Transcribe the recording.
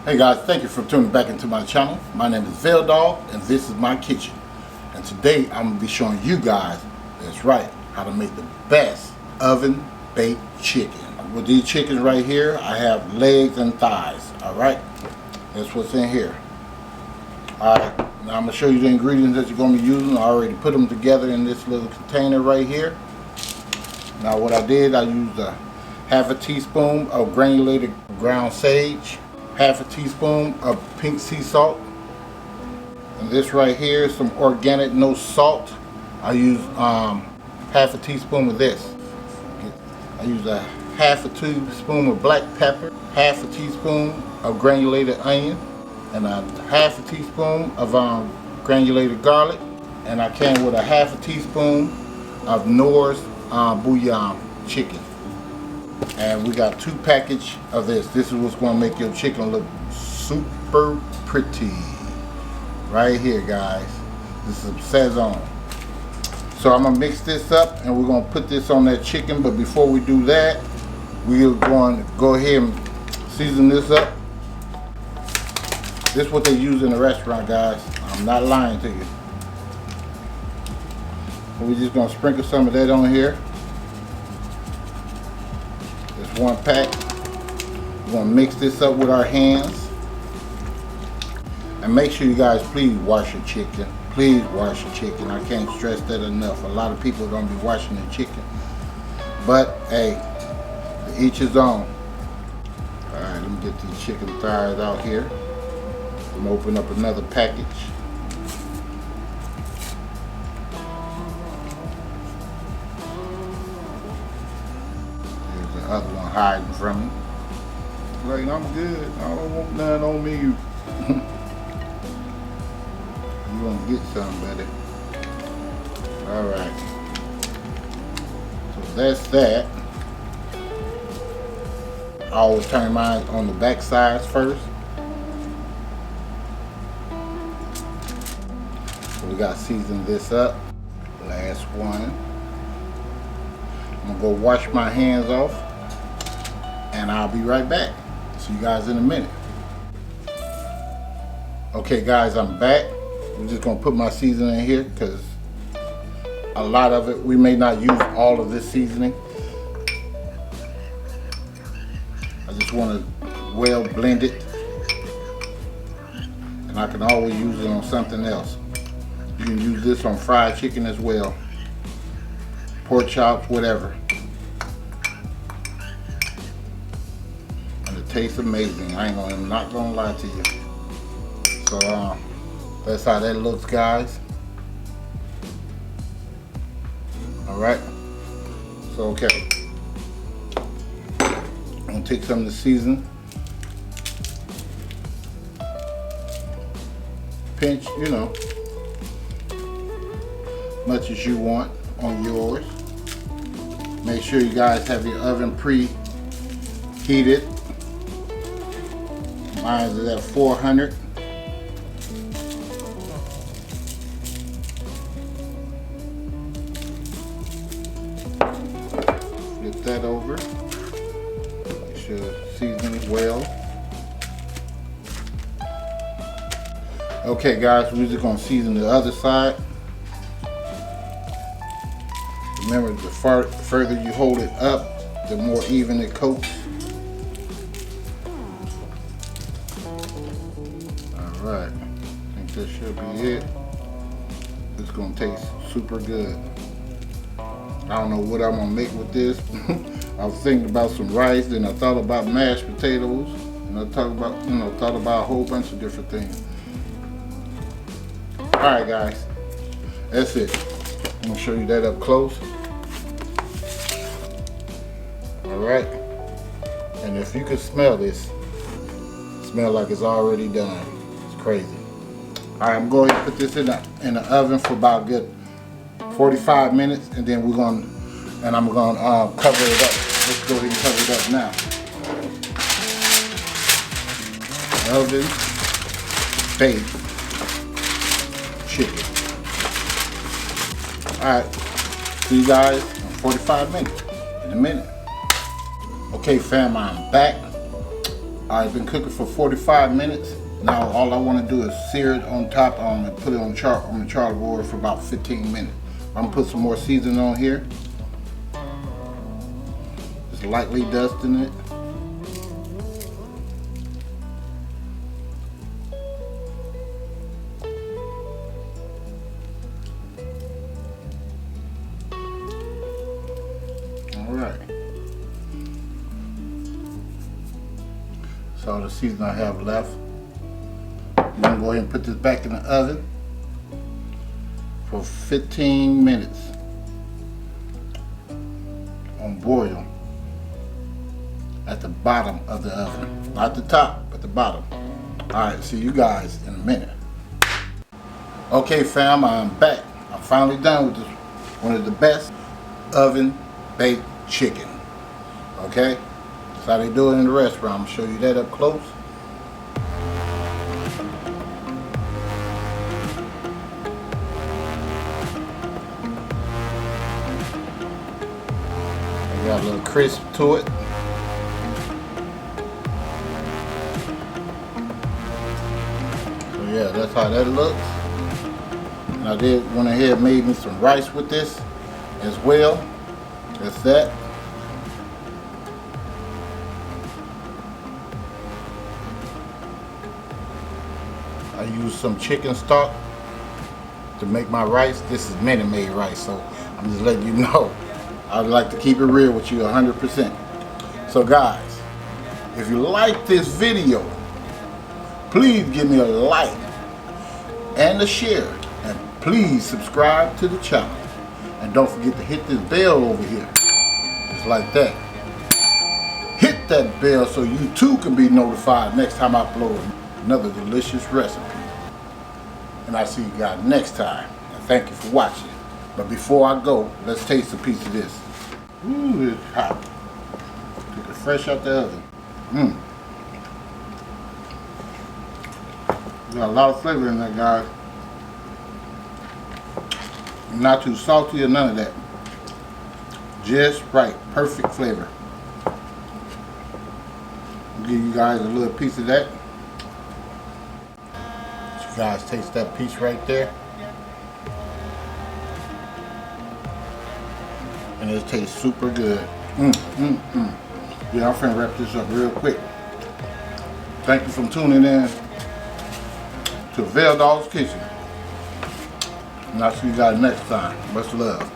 Hey guys, thank you for tuning back into my channel. My name is VELDOGGS and this is my kitchen. And today I'm going to be showing you guys, that's right, how to make the best oven baked chicken. With these chickens right here, I have legs and thighs, alright? That's what's in here. Alright, now I'm going to show you the ingredients that you're going to be using. I already put them together in this little container right here. Now what I did, I used a half a teaspoon of granulated ground sage, half a teaspoon of pink sea salt, and this right here is some organic no salt. I use half a teaspoon of this. I use a half a teaspoon of black pepper, half a teaspoon of granulated onion, and a half a teaspoon of granulated garlic, and I came with a half a teaspoon of Knorr's bouillon chicken. And we got 2 packages of this. This is what's going to make your chicken look super pretty. Right here, guys. This is Sazon. So I'm going to mix this up and we're going to put this on that chicken. But before we do that, we're going to go ahead and season this up. This is what they use in the restaurant, guys. I'm not lying to you. We're just going to sprinkle some of that on here. 1 pack. We're going to mix this up with our hands. And make sure you guys please wash your chicken. Please wash your chicken. I can't stress that enough. A lot of people are going to be washing their chicken. But hey, to each his own. Alright, let me get these chicken thighs out here. I'm going to open up another package. Other one hiding from me. Like, I'm good. I don't want none on me. You gonna get some, buddy. Alright. So that's that. I always turn mine on the back sides first. So we got to season this up. Last one. I'm gonna go wash my hands off. And I'll be right back. See you guys in a minute. Okay guys, I'm back. I'm just gonna put my seasoning in here because a lot of it, we may not use all of this seasoning. I just want to well blend it. And I can always use it on something else. You can use this on fried chicken as well. Pork chops, whatever. Tastes amazing. I'm not gonna lie to you. So that's how that looks, guys. All right. So okay, I'm gonna take some of the season, pinch, you know, much as you want on yours. Make sure you guys have your oven preheated. Mine is at 400. Flip that over. Make sure season it well. Okay guys, we're just going to season the other side. Remember, the further you hold it up, the more even it coats. Alright, I think that should be it. It's going to taste super good. I don't know what I'm going to make with this. I was thinking about some rice, then I thought about mashed potatoes, and I thought about a whole bunch of different things. Alright guys, that's it. I'm going to show you that up close. Alright, and if you could smell this, smell like it's already done. Crazy. Alright, I'm going to put this in the oven for about a good 45 minutes, and then I'm going to cover it up. Let's go ahead and cover it up now. Oven baked chicken. Alright, see you guys in 45 minutes, in a minute. Okay fam, I'm back. I've been cooking for 45 minutes. Now all I want to do is sear it on top and put it on the charcoal board for about 15 minutes. I'm gonna put some more seasoning on here. Just lightly dusting it. All right. That's all the seasoning I have left. I'm gonna go ahead and put this back in the oven for 15 minutes on boil at the bottom of the oven. Not the top, but the bottom. Alright, see you guys in a minute. Okay fam, I'm back. I'm finally done with this, one of the best oven baked chicken. Okay? That's how they do it in the restaurant. I'm gonna show you that up close. Got a little crisp to it. So yeah, that's how that looks. And I went ahead and made me some rice with this as well. That's that. I used some chicken stock to make my rice. This is Minute Made rice, so I'm just letting you know. I'd like to keep it real with you 100%. So guys, if you like this video, please give me a like and a share, and please subscribe to the channel. And don't forget to hit this bell over here, just like that. Hit that bell so you too can be notified next time I upload another delicious recipe. And I'll see you guys next time. And thank you for watching. But before I go, let's taste a piece of this. Ooh, it's hot. Took it fresh out the oven. Got a lot of flavor in that, guys. Not too salty or none of that. Just right. Perfect flavor. I'll give you guys a little piece of that. You guys taste that piece right there. And it tastes super good. Yeah, I'm finna wrap this up real quick. Thank you for tuning in to VELDOGG'S Kitchen. And I'll see you guys next time. Much love.